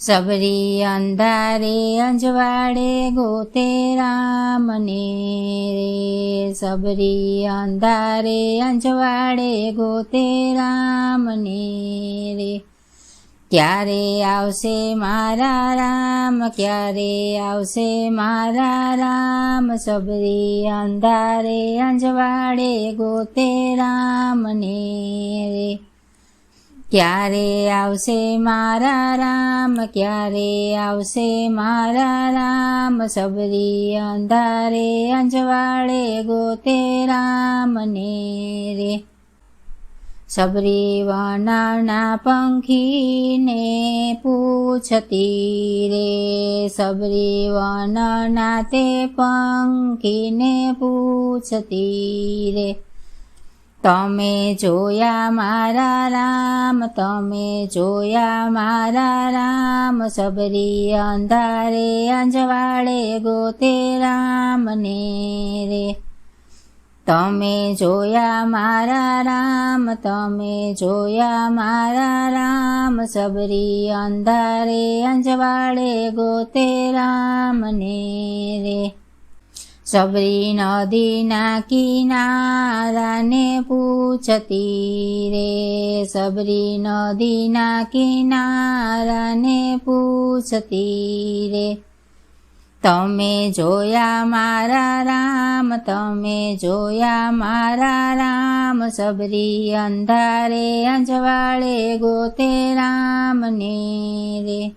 सबरी अंधारे अंजवाड़े गोते रामने रे। सबरी अंधारे अंजवाड़े गोते रामने रे। क्यारे आवशे मारा राम, क्यारे आवशे मारा राम। सबरी अंधारे अंजवाड़े गोते रामने रे। क्यारे आवशे मारा राम, क्यारे आवशे मारा राम। सबरी अंधारे अंजवाड़े गोते रामने रे। सबरी वनाना पंखी ने पूछती रे। सबरी वनाना ते पंखी ने पूछती रे। तमे जोया मारा राम, तमे जोया मारा राम। सबरी अंधारे अंजवाड़े गोते रामने रे। तमे जोया मारा राम, तमे जोया मारा राम। सबरी अंधारे अंजवाड़े गोते रामने रे। सबरी नदी ना किनारा ने पूछती रे। सबरी नदी ना किनारा ने पूछती रे। तमे जोया मारा राम, तमे जोया मारा राम। सबरी अंधारे अंजवाड़े गोते रामने रे।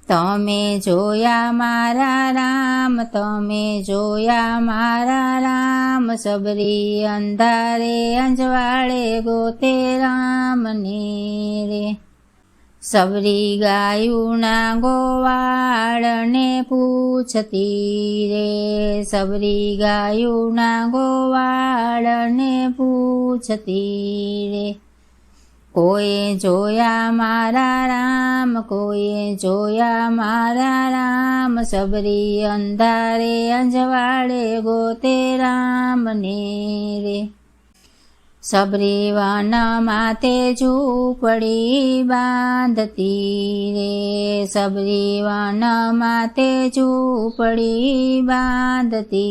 तमे जोया मारा राम, तमे जोया मारा राम। सबरी अंधारे अंजवाड़े गोते रामने रे। सबरी गायूना गोवाड़ ने पूछती रे। सबरी गायूना गोवाड़ ने पूछती रे। कोई जोया मारा राम, कोई जोया मारा राम। सबरी अंधारे अंजवाड़े गोते रामने रे। सबरी वन माते झूपड़ी बांधती रे। सबरी वन माते झूपड़ी बांधती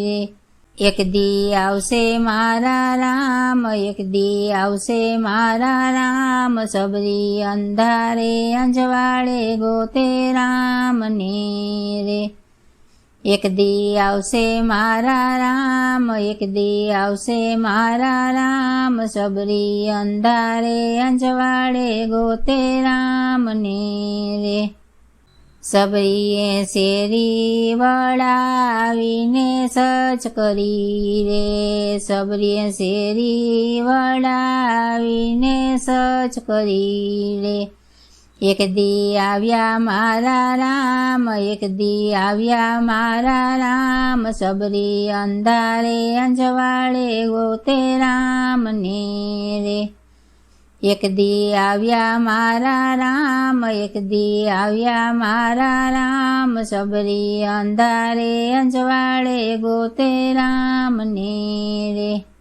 रे। एक दी आवशे मारा राम, एक दी आवशे मारा राम। सबरी अंधारे अंजवाड़े गोते रामने रे। एक दी आवशे मारा राम, एक दी आवशे मारा राम। सबरी अंधारे अंजवाड़े गोते रामने रे। सबरीए शेरी वळावीने सच करी रे। सबरीए शेरी वळावीने सच करी रे। एक दी आव्या मारा राम, एक दी आव्या मारा राम। सबरी अंधारे अंजवाड़े गोते रामने रे। एक दी आव्या मारा राम, एक दी आव्या मारा राम। सबरी अंधारे अंजवाड़े गोते रामने रे।